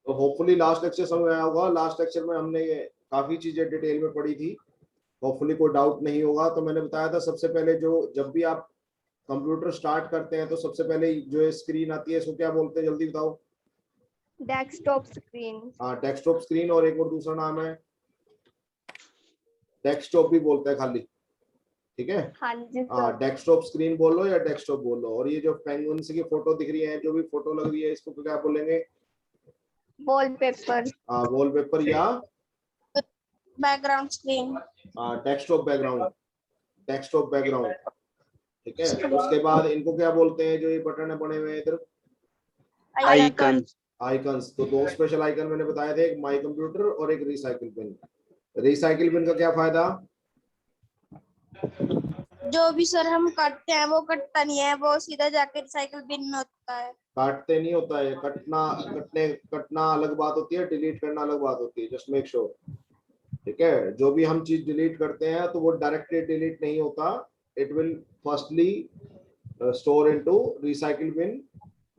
तो hopefully last lecture समझ आया होगा। लास्ट लेक्चर में हमने काफी चीजें डिटेल में पढ़ी थी, होपफुली कोई डाउट नहीं होगा। तो मैंने बताया था सबसे पहले जो जब भी आप कंप्यूटर स्टार्ट करते हैं तो सबसे पहले जो स्क्रीन आती है इसको क्या बोलते हैं, जल्दी बताओ। Desktop screen. हाँ, डेस्कटॉप स्क्रीन, और एक और दूसरा नाम है डेस्कटॉप भी बोलते हैं खाली, ठीक है। हाँ जी हाँ, सर। डेस्कटॉप स्क्रीन बोल लो या डेस्कटॉप बोल लो। और ये जो पेंगुइन्स की फोटो दिख रही है, जो भी फोटो लग रही है, इसको क्या बोलेंगे? वॉलपेपर। हाँ, वॉलपेपर या background screen. Desktop background, desktop background, ठीक है। उसके बाद इनको क्या बोलते हैं, जो ये बटन है बने हुए हैं इधर? आइकन। आइकन्स। तो दो स्पेशल आइकन मैंने बताए थे, एक माई कंप्यूटर और एक रिसाइकिल पिन। रिसाइकिल पिन का क्या फायदा? जो भी सर हम काटते हैं वो कटता नहीं है, वो सीधा जाके रिसाइकिल बिन में होता है। काटते नहीं होता है, कटना अलग बात होती है, डिलीट करना अलग बात होती है। जस्ट मेक श्योर, ठीक है। जो भी हम चीज डिलीट करते हैं तो वो डायरेक्टली डिलीट नहीं होता, it will firstly store into recycle bin.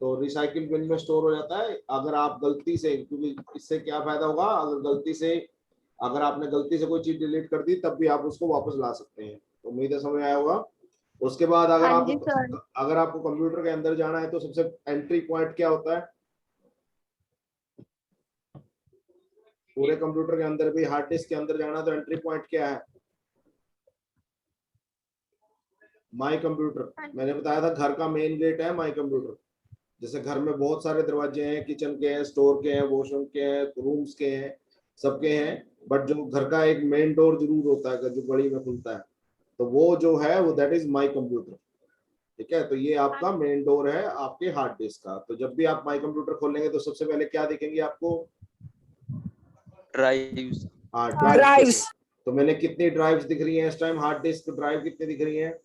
तो रिसाइकिल बिन में स्टोर हो जाता है। अगर आप गलती से, क्योंकि इससे क्या फायदा होगा, अगर आपने गलती से कोई चीज डिलीट कर दी तब भी आप उसको वापस ला सकते हैं। तो उम्मीद है समझ आया होगा। उसके बाद हाँ जी सर। अगर आपको कंप्यूटर के अंदर जाना है तो सबसे एंट्री पॉइंट क्या होता है? पूरे कंप्यूटर के अंदर भी, हार्ड डिस्क के अंदर जाना तो एंट्री पॉइंट क्या है? My computer. मैंने बताया था घर का मेन गेट है माई कंप्यूटर। जैसे घर में बहुत सारे दरवाजे हैं, किचन के हैं, स्टोर के हैं, वॉशरूम के हैं, रूम्स के हैं, सबके हैं, बट जो घर का एक मेन डोर जरूर होता है जो बड़ी में खुलता है, तो वो जो है वो दैट इज माई कंप्यूटर, ठीक है। तो ये आपका मेन डोर है आपके हार्ड डिस्क का। तो जब भी आप माई कंप्यूटर खोलेंगे तो सबसे पहले क्या दिखेंगे आपको? ड्राइव्स। हाँ, ड्राइव्स। तो मैंने कितनी ड्राइव्स दिख रही हैं इस टाइम? हार्ड डिस्क ड्राइव कितनी दिख रही हैं?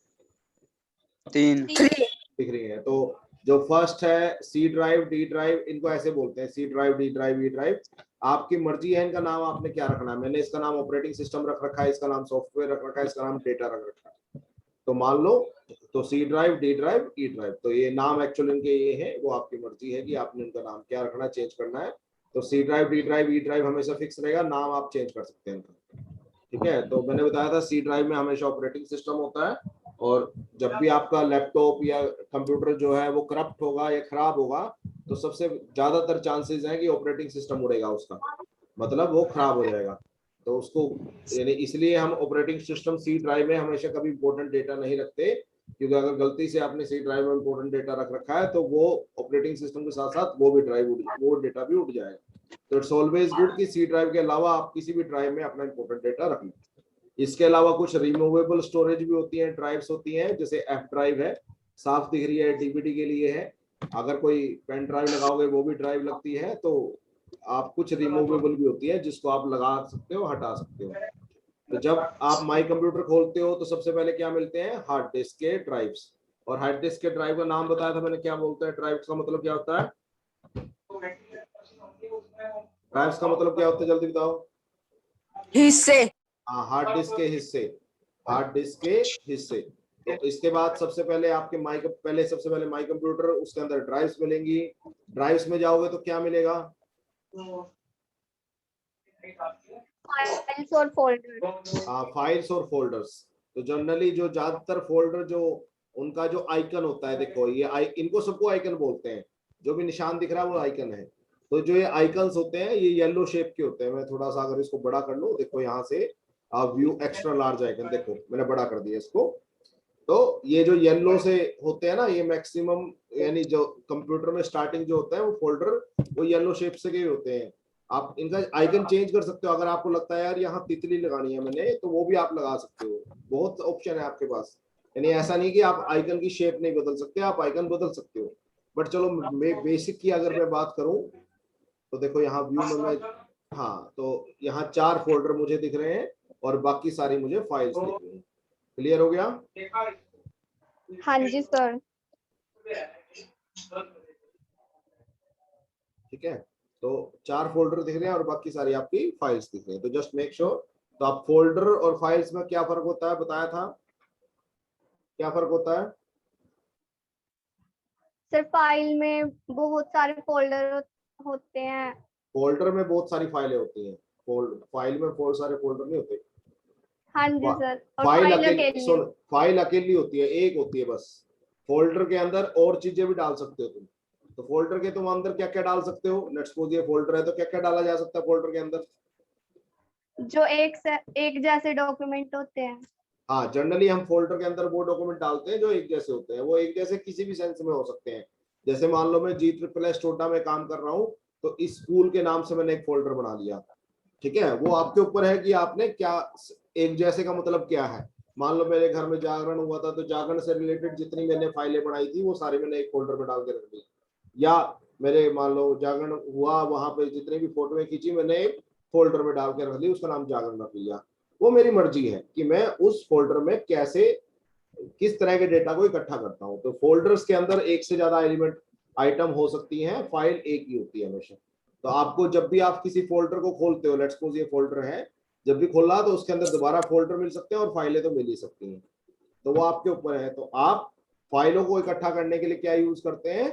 3 दिख रही है। तो जो फर्स्ट है सी ड्राइव, डी ड्राइव, इनको ऐसे बोलते हैं, C drive, D drive, E drive. आपकी मर्जी है इनका नाम आपने क्या रखना है। मैंने इसका नाम ऑपरेटिंग सिस्टम रख रखा है, इसका नाम सॉफ्टवेयर रख रखा है, इसका नाम डेटा रख रखा है। तो मान लो, तो C drive, D drive, E drive, तो ये नाम एक्चुअली इनके ये है, वो आपकी मर्जी है कि आपने इनका नाम क्या रखना, चेंज करना है। तो C drive, D drive, E drive हमेशा फिक्स रहेगा, नाम आप चेंज कर सकते हैं इनका, ठीक है। तो मैंने बताया था सी ड्राइव में हमेशा ऑपरेटिंग सिस्टम होता है, और जब भी आपका लैपटॉप या कंप्यूटर जो है वो करप्ट होगा या खराब होगा तो सबसे ज्यादातर चांसेस हैं कि ऑपरेटिंग सिस्टम उड़ेगा उसका, मतलब वो खराब हो जाएगा। तो उसको, यानी इसलिए हम ऑपरेटिंग सिस्टम सी ड्राइव में हमेशा कभी इंपॉर्टेंट डेटा नहीं रखते, क्योंकि अगर गलती से आपने सी ड्राइव में इंपॉर्टेंट डेटा रख रखा है तो वो ऑपरेटिंग सिस्टम के साथ साथ वो डेटा भी उड़ जाएगा। तो इट्स ऑलवेज गुड कि सी ड्राइव के अलावा आप किसी भी ड्राइव में अपना इंपॉर्टेंट डेटा रख लें। इसके अलावा कुछ रिमूवेबल स्टोरेज भी होती है, ड्राइव्स होती हैं, जैसे एफ ड्राइव है, साफ दिख रही है, डीवीडी के लिए है। अगर कोई पेन ड्राइव लगाओगे वो भी ड्राइव लगती है। तो आप कुछ रिमूवेबल भी होती है जिसको आप लगा सकते हो, हटा सकते हो। तो जब आप माई कंप्यूटर खोलते हो तो सबसे पहले क्या मिलते हैं? हार्ड डिस्क के ड्राइव्स। और हार्ड डिस्क के ड्राइव का नाम बताया था मैंने, क्या बोलते हैं? ड्राइव्स का मतलब क्या होता है? ड्राइव्स का मतलब क्या होता है, जल्दी बताओ। हिस्से। हाँ, हार्ड डिस्क के हिस्से, हार्ड डिस्क के हिस्से। तो इसके बाद सबसे पहले आपके सबसे पहले माई कंप्यूटर, उसके अंदर ड्राइव्स मिलेंगी। ड्राइव्स में जाओगे तो क्या मिलेगा? फाइल्स और फोल्डर। हाँ, फाइल्स और फोल्डर्स। तो जनरली जो ज्यादातर फोल्डर जो उनका जो आइकन होता है, देखो ये इनको सबको आइकन बोलते हैं, जो भी निशान दिख रहा है वो आइकन है। तो जो ये आइकन्स होते हैं ये येलो शेप के होते हैं। मैं थोड़ा सा अगर इसको बड़ा कर लूं, देखो यहाँ से आप व्यू एक्स्ट्रा लार्ज आइकन, देखो मैंने बड़ा कर दिया इसको। तो ये जो येलो से होते हैं ना, ये मैक्सिमम, यानी जो कंप्यूटर में स्टार्टिंग जो होता है वो फोल्डर वो येलो शेप से के होते हैं। आप इनका आइकन चेंज कर सकते हो। अगर आपको लगता है यार यहाँ तितली लगानी है मैंने, तो वो भी आप लगा सकते हो। बहुत ऑप्शन है आपके पास, यानी ऐसा नहीं कि आप आइकन की शेप नहीं बदल सकते, आप आइकन बदल सकते हो। बट चलो बेसिक की अगर मैं बात करूं तो देखो यहाँ व्यू में मैं, हाँ, तो यहाँ 4 फोल्डर मुझे दिख रहे हैं और बाकी सारी मुझे फाइल्स दिख रही हैं। क्लियर हो गया? हाँ जी सर। ठीक है, तो 4 फोल्डर दिख रहे हैं और बाकी सारी आपकी फाइल्स दिख रही हैं। तो जस्ट मेक श्योर। तो आप फोल्डर और फाइल्स में क्या फर्क होता है बताया था, क्या फर्क होता है? सर फाइल में बहुत सारे फोल्डर होते हैं फोल्डर में बहुत सारी फाइलें होती हैं, फाइल में बहुत सारे फोल्डर नहीं होते। हाँ जी सर, और फाइल फाइल अकेली, अकेली। सुन, फाइल अकेली होती है, एक होती है बस। फोल्डर के अंदर और चीजें भी डाल सकते हो तुम। तो फोल्डर के तुम अंदर क्या क्या डाल सकते हो? लेट्स सपोज ये फोल्डर है, तो क्या क्या डाला जा सकता है फोल्डर के अंदर? जो एक जैसे डॉक्यूमेंट होते हैं। हाँ, जनरली हम फोल्डर के अंदर वो डॉक्यूमेंट डालते हैं जो एक जैसे होते हैं। वो एक जैसे किसी भी सेंस में हो सकते हैं। जैसे मान लो मैं GSS टोटा में काम कर रहा हूँ, तो इस स्कूल के नाम से मैंने एक फोल्डर बना लिया। ठीक है, वो आपके ऊपर है कि आपने क्या, एक जैसे का मतलब क्या है। मान लो मेरे घर में जागरण हुआ था, तो जागरण से रिलेटेड जितनी मैंने फाइलें बनाई थी वो सारी मैंने एक फोल्डर में डाल के रख दी। या मेरे मान लो जागरण हुआ, वहां पे जितनी भी फोटोएं खींची मैंने एक फोल्डर में डाल के रख दी, उसका नाम जागरण रख लिया। वो मेरी मर्जी है कि मैं उस फोल्डर में कैसे, किस तरह के डेटा को इकट्ठा करता हूँ। तो फोल्डर्स के अंदर एक से ज्यादा एलिमेंट आइटम हो सकती हैं, फाइल एक ही होती है हमेशा। तो आपको जब भी आप किसी फोल्डर को खोलते हो, लेट्स सपोज ये फोल्डर है, जब भी खोला तो उसके अंदर दोबारा फोल्डर मिल सकते हैं और फाइलें तो मिल ही सकती हैं। तो वो आपके ऊपर है। तो आप फाइलों को इकट्ठा करने के लिए क्या यूज करते हैं?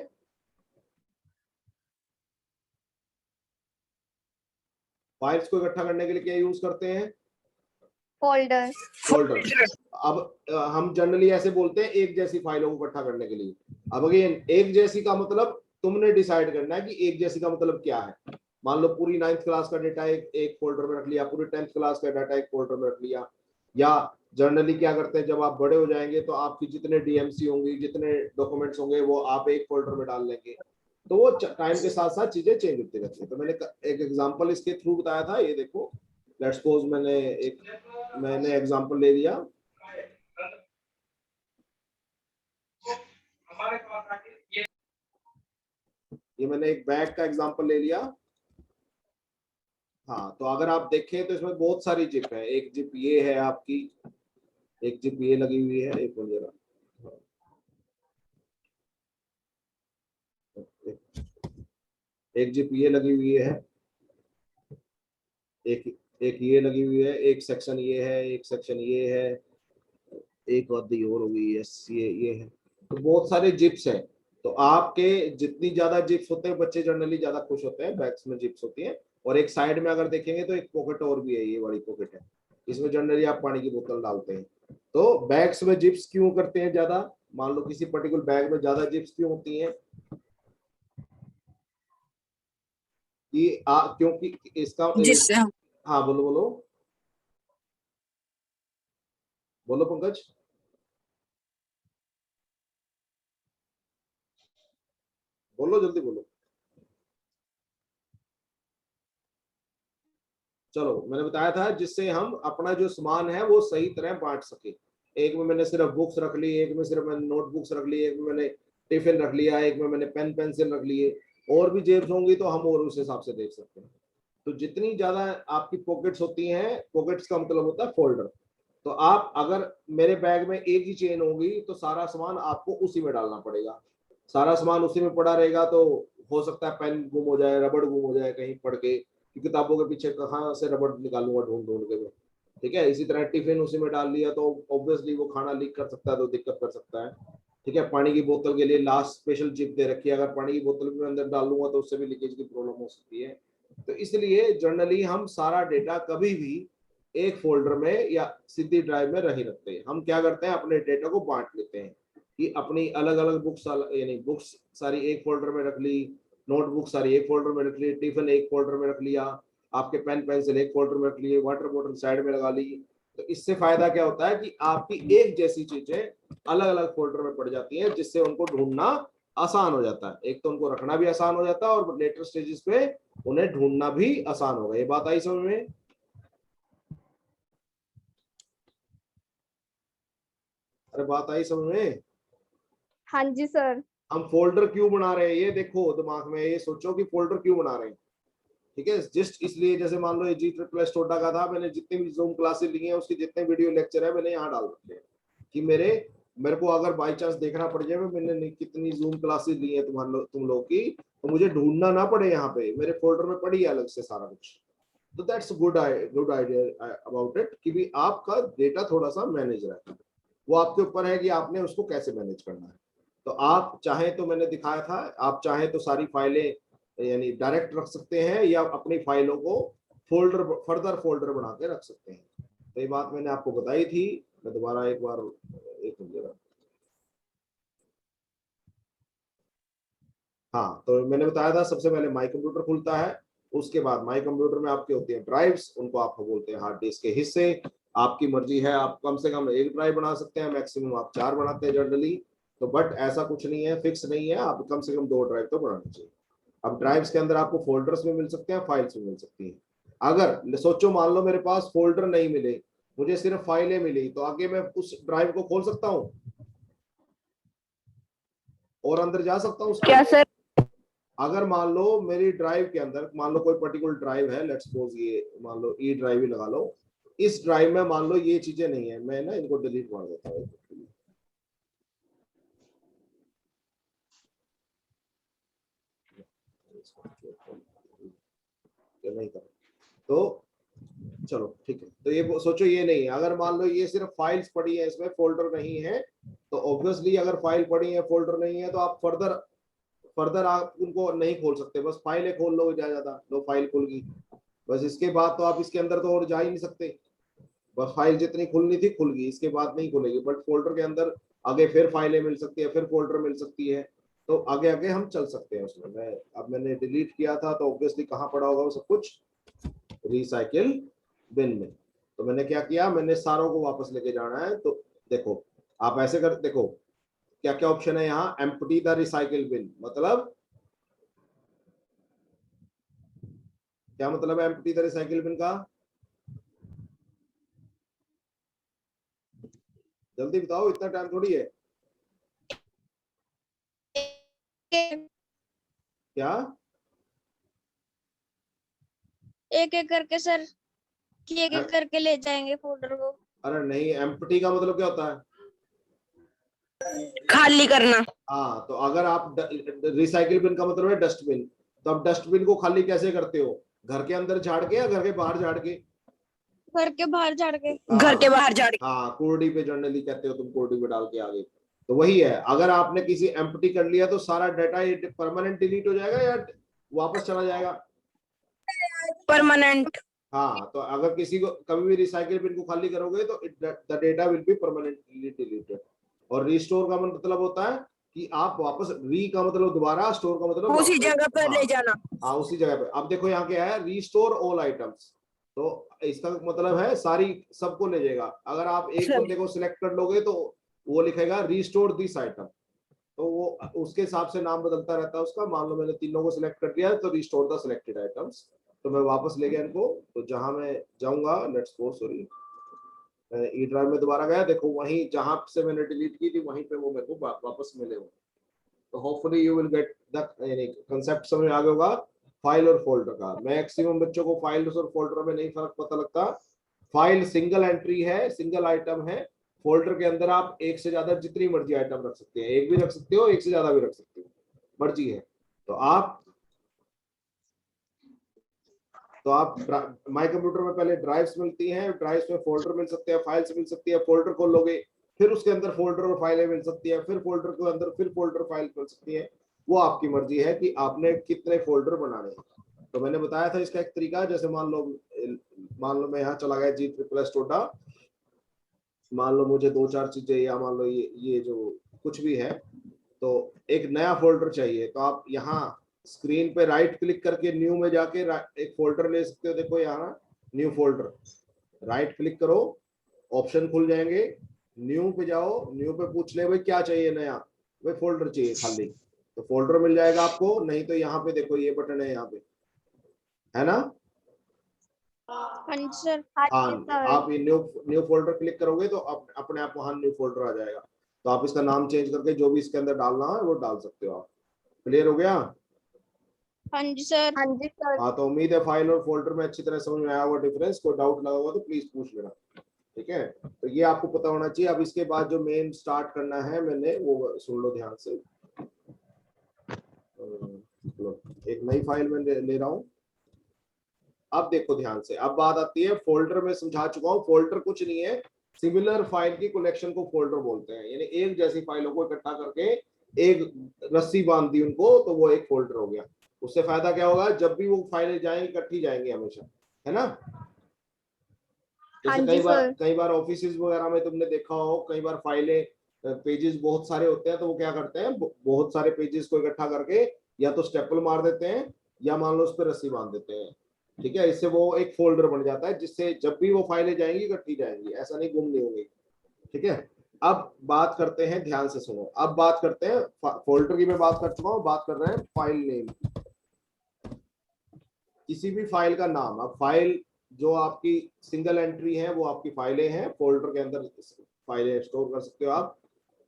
फाइल्स को इकट्ठा करने के लिए क्या यूज करते हैं? फोल्डर। फोल्डर। अब हम जनरली ऐसे बोलते हैं एक जैसी फाइलों को इकट्ठा करने के लिए। अब अगेन, एक जैसी का मतलब तुमने डिसाइड करना है कि एक जैसी का मतलब क्या है। मान लो पूरी 9th क्लास का डेटा एक फोल्डर में रख लिया, पूरी 10th क्लास का डाटा एक फोल्डर में रख लिया। या जनरली क्या करते हैं, जब आप बड़े हो जाएंगे तो आपकी जितने DMC होंगी, जितने डॉक्यूमेंट्स होंगे, वो आप एक फोल्डर में डाल लेंगे। तो वो टाइम के साथ साथ चीजें चेंज होती रहती है। तो मैंने एक एग्जांपल इसके थ्रू बताया था, ये देखो। लेट्स सपोज मैंने एग्जांपल ले लिया, ये मैंने एक बैग का एग्जांपल ले लिया। हाँ, तो अगर आप देखें तो इसमें बहुत सारी जिप है। एक जिप ये है आपकी, एक जिप ये लगी हुई है, एक जरा, एक जिप ये लगी हुई है, एक एक ये लगी हुई है, एक सेक्शन ये है, एक सेक्शन ये है, एक आधी और होगी, यस ये है। तो बहुत सारे जिप्स हैं। तो आपके जितनी ज्यादा जिप्स होते हैं, बच्चे जनरली ज्यादा खुश होते हैं, बैग्स में जिप्स होती हैं। और एक साइड में अगर देखेंगे तो एक पॉकेट और भी है, ये वाली पॉकेट है, इसमें जनरली आप पानी की बोतल डालते हैं। तो बैग्स में जिप्स क्यों करते हैं ज्यादा? मान लो किसी पर्टिकुलर बैग में ज्यादा जिप्स क्यों होती हैं? क्योंकि इसका जिससे हम हाँ, बोलो बोलो बोलो पंकज। बोलो जल्दी बोलो। चलो, मैंने बताया था जिससे हम अपना जो सामान है वो सही तरह बांट सके। एक में मैंने सिर्फ बुक्स रख ली, एक में सिर्फ मैंने नोटबुक्स रख ली, एक में मैंने टिफिन रख लिया, एक में मैंने पेन पेंसिल रख लिए। और भी जेब्स होंगी तो हम और उस हिसाब से देख सकते हैं। तो जितनी ज्यादा आपकी पॉकेट्स होती हैं, पॉकेट्स का मतलब होता है फोल्डर। तो आप अगर मेरे बैग में एक ही चेन होगी तो सारा सामान आपको उसी में डालना पड़ेगा। सारा सामान उसी में पड़ा रहेगा तो हो सकता है पेन गुम हो जाए, रबड़ गुम हो जाए कहीं पड़ के, कि किताबों के पीछे कहाँ से रबड़ निकालूंगा ढूंढ ढूंढ के मैं। ठीक है, इसी तरह टिफिन उसी में डाल लिया तो ऑब्वियसली वो खाना लीक कर सकता है, तो दिक्कत कर सकता है। ठीक है, पानी की बोतल के लिए लास्ट स्पेशल चिप दे रखी है, अगर पानी की बोतल भी अंदर डाल लूंगा तो उससे भी लीकेज की प्रॉब्लम हो सकती है। तो इसलिए जनरली हम सारा डेटा कभी भी एक फोल्डर में या सीधी ड्राइव में नहीं रखते। हम क्या करते हैं, अपने डेटा को बांट लेते हैं कि अपनी अलग अलग बुक्स, यानी बुक्स सारी एक फोल्डर में रख ली, नोटबुक सारी एक फोल्डर में रख ली, टिफिन एक फोल्डर में रख लिया, आपके पेन पेंसिल एक फोल्डर में रख लिए, वाटर बोतल साइड में लगा ली। तो इससे फायदा क्या होता है कि आपकी एक जैसी चीजें अलग अलग फोल्डर में पड़ जाती हैं, जिससे उनको ढूंढना आसान हो जाता है। एक तो उनको रखना भी आसान हो जाता है और लेटर स्टेजेस पे उन्हें ढूंढना भी आसान होगा। ये बात आई समझ में? अरे बात आई समझ में? हाँ जी सर। हम फोल्डर क्यों बना रहे हैं, ये देखो दिमाग में, ये सोचो कि फोल्डर क्यों बना रहे हैं। ठीक है, जस्ट इसलिए, जैसे मान लो ये GSS टोटा का था, मैंने जितनी भी जूम क्लासेस ली हैं उसके जितने वीडियो लेक्चर है मैंने यहाँ डाल रखे हैं कि मेरे को अगर बाई चांस देखना पड़ जाए मैंने कितनी जूम क्लासेस ली है तुम लोग की, तो मुझे ढूंढना ना पड़े, यहाँ पे मेरे फोल्डर में पड़ी है अलग से सारा कुछ। तो that's good idea about it कि भी आपका डेटा थोड़ा सा मैनेज रहता है। वो आपके ऊपर है कि आपने उसको कैसे मैनेज करना है। तो आप चाहे तो मैंने दिखाया था, आप चाहे तो सारी फाइलें यानी डायरेक्ट रख सकते हैं या अपनी फाइलों को फोल्डर फर्दर फोल्डर बना के रख सकते हैं। तो ये बात मैंने आपको बताई थी, मैं दोबारा एक बार एक मिनट। हाँ, तो मैंने बताया था सबसे पहले माई कंप्यूटर खुलता है, उसके बाद माई कंप्यूटर में आपके होती हैं ड्राइव्स, उनको आप बोलते हैं हार्ड डिस्क के हिस्से। आपकी मर्जी है, आप कम से कम एक ड्राइव बना सकते हैं, मैक्सिमम आप 4 बनाते हैं जनरली। तो बट ऐसा कुछ नहीं है, फिक्स नहीं है, आप कम से कम 2 ड्राइव तो बनानी चाहिए। अब ड्राइव्स के अंदर आपको फोल्डर्स में मिल सकते हैं, फाइल्स में मिल सकती हैं। अगर सोचो मान लो मेरे पास फोल्डर नहीं मिले, मुझे सिर्फ फाइलें मिली, तो आगे मैं उस ड्राइव को खोल सकता हूँ और अंदर जा सकता हूँ क्या सर? अगर मान लो मेरी ड्राइव के अंदर, मान लो कोई पर्टिकुलर ड्राइव है, लेट्स सपोज ये मान लो ई ड्राइव ही लगा लो, इस ड्राइव में मान लो ये चीजें नहीं है, मैं ना इनको डिलीट मार देता हूँ। नहीं कर तो चलो ठीक है, तो ये सोचो ये नहीं है, अगर मान लो ये सिर्फ फाइल्स पड़ी है, इसमें फोल्डर नहीं है, तो ऑब्वियसली अगर फाइल पड़ी है फोल्डर नहीं है तो आप फर्दर आप उनको नहीं खोल सकते, बस फाइलें खोल लो, ज्यादा लो फाइल खुल गई बस, इसके बाद तो आप इसके अंदर तो और जा ही नहीं सकते, बस फाइल जितनी खुलनी थी खुल गई, इसके बाद नहीं खुलेगी। बट फोल्डर के अंदर आगे फिर फाइलें मिल सकती है, फिर फोल्डर मिल सकती है, तो आगे आगे हम चल सकते हैं उसमें। मैंने डिलीट किया था तो ऑब्वियसली कहाँ पड़ा होगा वो सब कुछ, रिसाइकिल बिन में। तो मैंने क्या किया, मैंने सारों को वापस लेके जाना है। तो देखो आप ऐसे कर, देखो क्या क्या ऑप्शन है यहाँ, एम्प्टी द रिसाइकिल बिन, मतलब क्या मतलब है एम्प्टी द रिसाइकिल बिन का? जल्दी बताओ, इतना टाइम थोड़ी है। क्या एक एक करके सर, कि एक एक करके ले जाएंगे फोल्डर को। अरे नहीं, एम्प्टी का मतलब क्या होता है? खाली करना। हाँ, तो अगर आप रिसाइकिल बिन का मतलब है डस्टबिन, तो आप डस्टबिन को खाली कैसे करते हो? घर के अंदर झाड़ के या घर के बाहर झाड़ के? घर के बाहर झाड़ के। घर के बाहर झाड़ के। हाँ, कूड़ी पे जनरली कहते हो तुम, कूड़ी पे डाल के आगे। तो वही है, अगर आपने किसी एम्प्टी कर लिया तो सारा डाटा परमानेंट डिलीट हो जाएगा या वापस चला जाएगा? परमानेंट। हाँ, तो अगर किसी को कभी भी रिसाइकिल बिन को खाली करोगे तो the data will be permanently deleted. और रिस्टोर का मतलब होता है कि आप वापस, री का मतलब दोबारा, स्टोर का मतलब उसी जगह पर ले जाना। हाँ उसी जगह पे। अब देखो यहाँ क्या है, रीस्टोर ऑल आइटम्स, तो इसका मतलब है सारी सबको ले जाएगा। अगर आप एक बंदे को सिलेक्ट कर लोगे तो वो लिखेगा रीस्टोर दिस आइटम, तो वो उसके हिसाब से नाम बदलता रहता है उसका। मान लो मैंने तीनों को सिलेक्ट कर दिया तो रिस्टोर द सिलेक्टेड आइटम्स, तो मैं वापस ले गया इनको। तो जहां मैं जाऊंगा, let's suppose sorry, E drive में दोबारा गया, देखो वहीं जहां से मैंने डिलीट की थी वहीं पे वो मेरे को वापस मिले हुए। तो hopefully you will get the concept समझ में आ गया होगा फाइल और फोल्डर का। मैक्सिमम बच्चों को फाइल और फोल्डर में नहीं फर्क पता लगता। फाइल सिंगल एंट्री है, सिंगल आइटम है। फोल्डर के अंदर आप एक से ज्यादा जितनी मर्जी आइटम रख सकते हैं, एक भी रख सकते हो, एक से ज्यादा भी रख सकते हो, मर्जी है। तो आप माई कंप्यूटर में पहले ड्राइव्स मिलती हैं, ड्राइव्स में फोल्डर मिल सकते हैं, फाइल्स मिल सकती है। फोल्डर खोल लोगे फिर उसके अंदर फोल्डर और फाइलें मिल सकती है, फिर फोल्डर के अंदर फिर फोल्डर फाइल मिल सकती है। वो आपकी मर्जी है कि आपने कितने फोल्डर बनाने हैं। तो मैंने बताया था इसका एक तरीका, जैसे मान लो मैं यहाँ चला गया G++ मान लो मुझे 2-4 चीजें, या मान लो ये जो कुछ भी है, तो एक नया फोल्डर चाहिए, तो आप यहाँ स्क्रीन पे राइट क्लिक करके न्यू में जाके एक फोल्डर ले सकते हो। देखो यहाँ न्यू फोल्डर, राइट क्लिक करो, ऑप्शन खुल जाएंगे, न्यू पे जाओ, न्यू पे पूछ ले भाई क्या चाहिए नया, भाई फोल्डर चाहिए खाली, तो फोल्डर मिल जाएगा आपको। नहीं तो यहाँ पे देखो ये बटन है यहाँ पे, है ना? हाँ जी सर। हाँ, आप ये न्यू फोल्डर क्लिक करोगे तो अपने आप वहां न्यू फोल्डर आ जाएगा। तो आप इसका नाम चेंज करके जो भी इसके अंदर डालना है वो डाल सकते हो आप। क्लियर हो गया? हाँ जी सर। हाँ जी सर। हाँ, तो उम्मीद है फाइल और फोल्डर में अच्छी तरह समझ में आया होगा डिफरेंस। कोई डाउट लगा हुआ तो प्लीज पूछ लेना, ठीक है? तो ये आपको पता होना चाहिए। अब इसके बाद जो मेन स्टार्ट करना है मैंने, वो सुन लो ध्यान से। एक नई फाइल में ले रहा हूँ। अब देखो ध्यान से, अब बात आती है फोल्डर में, समझा चुका हूँ। फोल्डर कुछ नहीं है, सिमिलर फाइल की कलेक्शन को फोल्डर बोलते हैं। यानी एक जैसी फाइलों को इकट्ठा करके एक रस्सी बांध दी उनको, तो वो एक फोल्डर हो गया। उससे फायदा क्या होगा, जब भी वो फाइलें जाएंगी इकट्ठी जाएंगी हमेशा, है ना। हाँ जैसे जी सर। कई बार ऑफिस वगैरह में तुमने देखा हो, कई बार फाइलें पेजेस बहुत सारे होते हैं, तो वो क्या करते हैं, बहुत सारे पेजेस को इकट्ठा करके या तो स्टेपल मार देते हैं या मान लो उस पर रस्सी बांध देते हैं, ठीक है। इससे वो एक फोल्डर बन जाता है, जिससे जब भी वो फाइलें जाएंगी इकट्ठी जाएंगी, ऐसा नहीं गुम नहीं होंगी, ठीक है। अब बात करते हैं, ध्यान से सुनो, अब बात करते हैं फोल्डर की, मैं बात कर चुका हूँ, बात कर रहे हैं फाइल नेम। किसी भी फाइल का नाम, अब फाइल जो आपकी सिंगल एंट्री है वो आपकी फाइलें हैं, फोल्डर के अंदर फाइलें स्टोर कर सकते हो आप।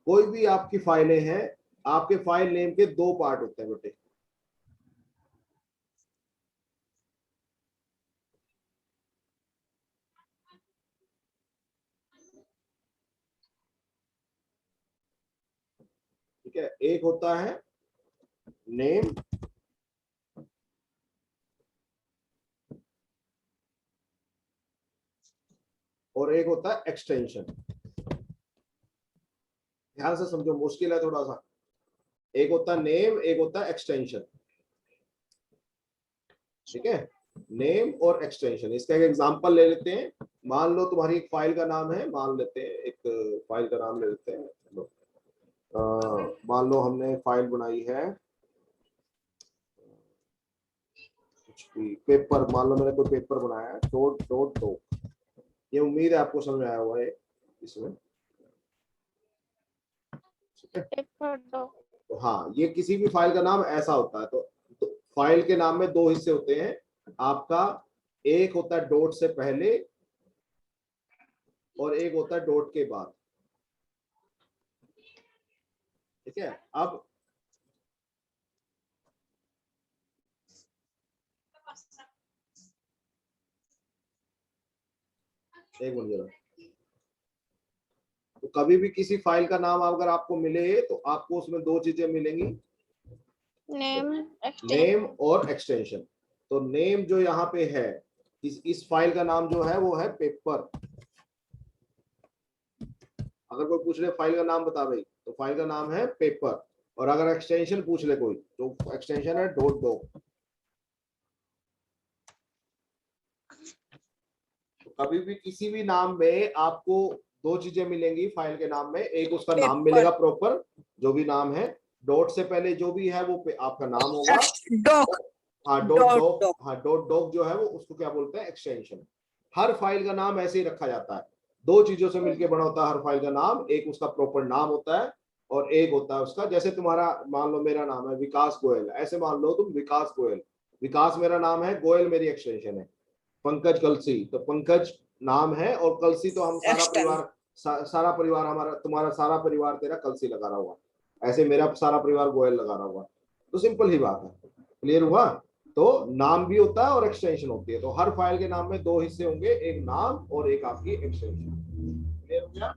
कोई भी आपकी फाइलें हैं, आपके फाइल नेम के दो पार्ट होते हैं बेटे। ठीक है, एक होता है नेम और एक होता है एक्सटेंशन। ध्यान से समझो, मुश्किल है थोड़ा सा। एक होता है नेम, एक होता है एक्सटेंशन, ठीक है। नेम और एक्सटेंशन, इसका एक एग्जांपल ले लेते हैं। मान लो तुम्हारी एक फाइल का नाम है, मान लेते हैं एक फाइल का नाम ले लेते हैं, मान लो हमने फाइल बनाई है कुछ भी पेपर, मान लो मैंने कोई पेपर बनाया है डॉट डॉट डॉक, ये उम्मीद है आपको समझ आया हुआ है इसमें, ठीक है। तो हाँ, ये किसी भी फाइल का नाम ऐसा होता है। तो फाइल के नाम में दो हिस्से होते हैं आपका, एक होता है डॉट से पहले और एक होता है डॉट के बाद, ठीक है। अब एक मिनट जरा, तो कभी भी किसी फाइल का नाम अगर आपको मिले तो आपको उसमें दो चीजें मिलेंगी, नेम और एक्सटेंशन। तो नेम जो यहाँ पे है, इस फाइल का नाम जो है वो है पेपर। अगर कोई पूछ ले फाइल का नाम बता भाई, तो फाइल का नाम है पेपर। और अगर एक्सटेंशन पूछ ले कोई, तो एक्सटेंशन है डॉट डॉक। तो कभी भी किसी भी नाम में आपको दो चीजें मिलेंगी फाइल के नाम में, एक उसका नाम मिलेगा प्रॉपर जो भी नाम है, डॉट से पहले जो भी है वो आपका नाम होगा, हाँ डॉट डॉक, हाँ डॉट डॉक जो है वो उसको क्या बोलते हैं, एक्सटेंशन। हर फाइल का नाम ऐसे ही रखा जाता है, दो चीजों से मिलकर बना होता है हर फाइल का नाम, एक उसका प्रॉपर नाम होता है और एक होता है उसका, जैसे तुम्हारा मान लो मेरा नाम है विकास गोयल, ऐसे मान लो तुम विकास गोयल, विकास मेरा नाम है, गोयल मेरी एक्सटेंशन है। पंकज कलसी, तो पंकज नाम है और कलसी तो हम सारा परिवार, सारा परिवार हमारा, तुम्हारा सारा परिवार तेरा कलसी लगा रहा हुआ, ऐसे मेरा सारा परिवार गोयल लगा रहा हुआ। तो सिंपल ही बात है, क्लियर हुआ। तो नाम भी होता है और एक्सटेंशन होती है। तो हर फाइल के नाम में दो हिस्से होंगे, एक नाम और एक आपकी एक्सटेंशन। क्लियर हो गया,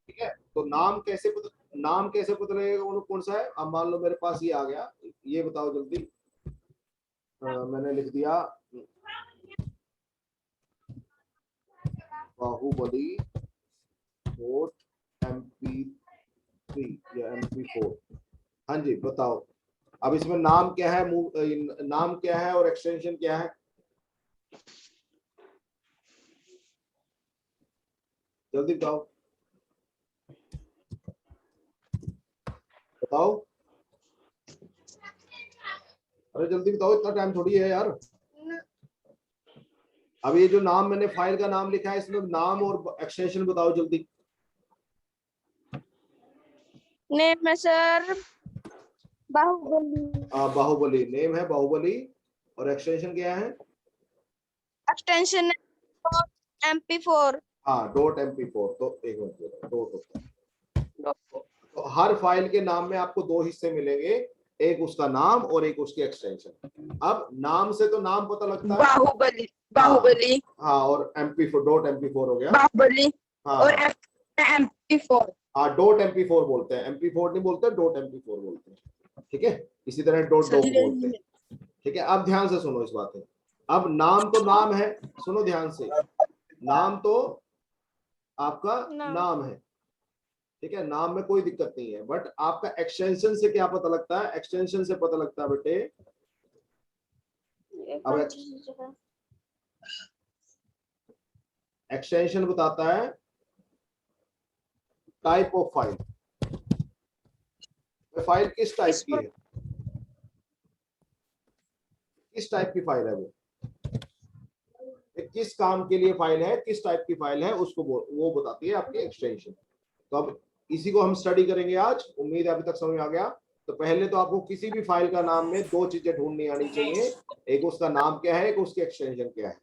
ठीक है। तो नाम कैसे पता लगेगा कौन सा है। अब मान लो मेरे पास ये आ गया, ये बताओ जल्दी, मैंने लिख दिया बाहुबली MP3 या MP4, हाँ जी बताओ। अब इसमें नाम क्या है, नाम क्या है और एक्सटेंशन क्या है, जल्दी बताओ बताओ, अरे जल्दी बताओ, इतना टाइम थोड़ी है यार। अब ये जो नाम मैंने फाइल का नाम लिखा है, इसमें नाम और एक्सटेंशन बताओ जल्दी। नेम है सर बाहुबली। बाहुबली, नेम है बाहुबली और एक्सटेंशन क्या है, एक्सटेंशन MP4। हाँ डॉट MP4। तो एक मिनट, डॉट होता है। तो हर फाइल के नाम में आपको दो हिस्से मिलेंगे, एक उसका नाम और एक उसकी एक्सटेंशन। अब नाम से तो नाम पता लगता है, बाहुबली, हाँ और MP4 डॉट MP4 हो गया, बाहुबली हाँ और MP4, हाँ डॉट MP4 बोलते हैं, MP4 नहीं बोलते, डॉट MP4 बोलते हैं, ठीक है। इसी तरह डॉट डॉक बोलते हैं, ठीक है। अब ध्यान से सुनो इस बात है। अब नाम तो नाम है, सुनो ध्यान से, नाम तो आपका नाम है, ठीक है, नाम में कोई दिक्कत नहीं है, बट आपका एक्सटेंशन से क्या पता लगता है? एक्सटेंशन से पता लगता है बेटे, अब एक्सटेंशन बताता है टाइप ऑफ फाइल, फाइल किस टाइप की है, किस टाइप की फाइल है वो, किस काम के लिए फाइल है, किस टाइप की फाइल है, उसको वो बताती है आपकी एक्सटेंशन। तो अब इसी को हम स्टडी करेंगे आज, उम्मीद है अभी तक समझ आ गया। तो पहले तो आपको किसी भी फाइल का नाम में दो चीजें ढूंढनी आनी चाहिए, एक उसका नाम क्या है, एक उसकी एक्सटेंशन क्या है।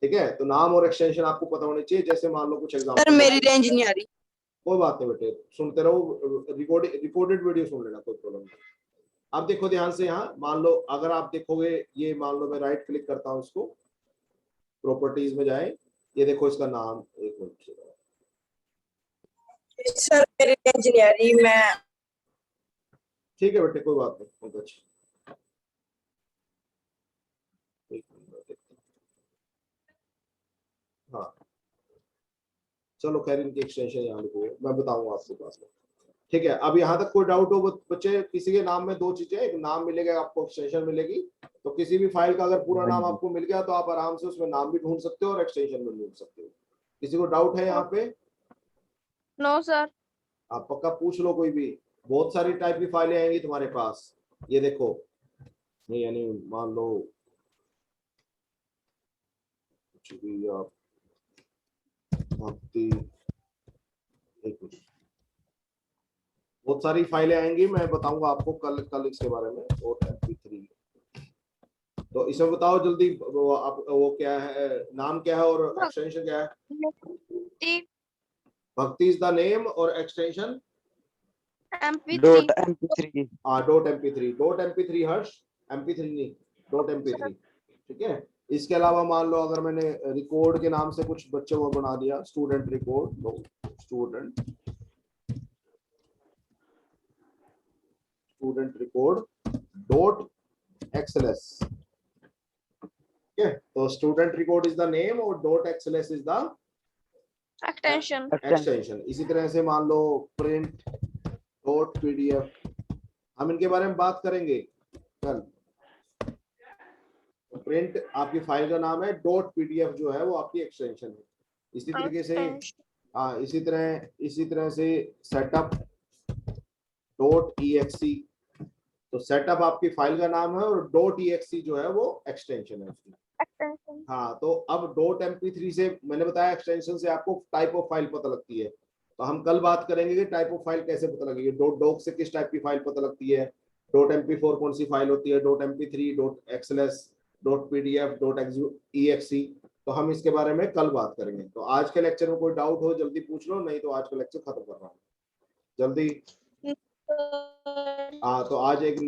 ठीक है, तो नाम और एक्सटेंशन आपको पता होनी चाहिए। जैसे मान लो कुछ एग्जांपल, सर मेरी रेंज नहीं आ रही। कोई बात नहीं बेटे, सुनते रहो, रिकॉर्डेड वीडियो सुन लेना, कोई प्रॉब्लम नहीं। अब देखो ध्यान से, यहाँ मान लो अगर आप देखोगे, ये मान लो मैं राइट क्लिक करता हूँ, इसको प्रॉपर्टीज में जाए, ये देखो इसका नाम, एक मिनट सर मेरी रेंज नहीं आ रही, मैं ठीक है बेटे, कोई बात नहीं, बहुत अच्छा। एक मिनट देखते हैं। हाँ चलो खैर, इनकी एक्सटेंशन यहाँ लिखो, मैं बताऊंगा आपके पास में। ठीक है, अब यहाँ तक कोई डाउट हो बच्चे? किसी के नाम में दो चीजें, एक नाम मिलेगा आपको, एक्सटेंशन मिलेगी। तो किसी भी फाइल का अगर पूरा नाम आपको मिल गया तो आप आराम से उसमें नाम भी ढूंढ सकते हो और एक्सटेंशन भी ढूंढ सकते हो। किसी को डाउट है यहाँ पे? No sir. आप पक्का पूछ लो कोई भी, बहुत सारी टाइप की फाइलें आएंगी तुम्हारे पास। ये देखो, नहीं यानी मान लो कुछ भी आप भक्ति, एक मिनट, बहुत सारी फाइलें आएंगी, मैं बताऊंगा आपको कल इसके बारे में। और MP3, तो इसमें बताओ जल्दी, वो क्या है, नाम क्या है और एक्सटेंशन क्या है? भक्ति इज द नेम और extension dot MP3। Dot MP3, dot MP3 हर्ष, MP3 नहीं, डॉट MP3। ठीक है, इसके अलावा मान लो अगर मैंने रिकॉर्ड के नाम से कुछ बच्चों को बना दिया, student record, student record dot XLS। ठीक है, तो student record is the name और dot XLS is the extension. इसी तरह से मान लो प्रिंट डॉट PDF, हम इनके बारे में बात करेंगे कल। प्रिंट आपकी फाइल का नाम है, डॉट PDF जो है वो आपकी एक्सटेंशन है। इसी तरीके से इसी तरह से सेटअप डॉट EXE, तो सेटअप आपकी फाइल का नाम है और डॉट EXE जो है वो एक्सटेंशन है उसकी। हाँ, तो अब डॉट MP3 से मैंने बताया एक्सटेंशन से आपको टाइप ऑफ फाइल पता लगती है। तो हम कल बात करेंगे कि टाइप ऑफ फाइल कैसे पता लगेगी। डॉट डॉक से किस टाइप की फाइल पता लगती है, डॉट MP4 कौन सी फाइल होती है, dot MP3, dot XLS, dot PDF, dot EXE। तो हम इसके बारे में कल बात करेंगे। तो आज के लेक्चर में कोई डाउट हो जल्दी पूछ लो, नहीं तो आज का लेक्चर खत्म कर रहा हूँ जल्दी। हाँ, तो आज एक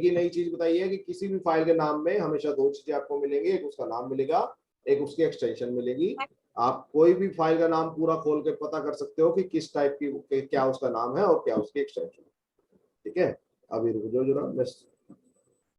ही नई चीज बताइए कि किसी भी फाइल के नाम में हमेशा दो चीजें आपको मिलेंगी, एक उसका नाम मिलेगा, एक उसकी एक्सटेंशन मिलेगी। आप कोई भी फाइल का नाम पूरा खोल के पता कर सकते हो कि किस टाइप की, क्या उसका नाम है और क्या उसकी एक्सटेंशन। ठीक है, अभी रुक जाओ जरा, मैं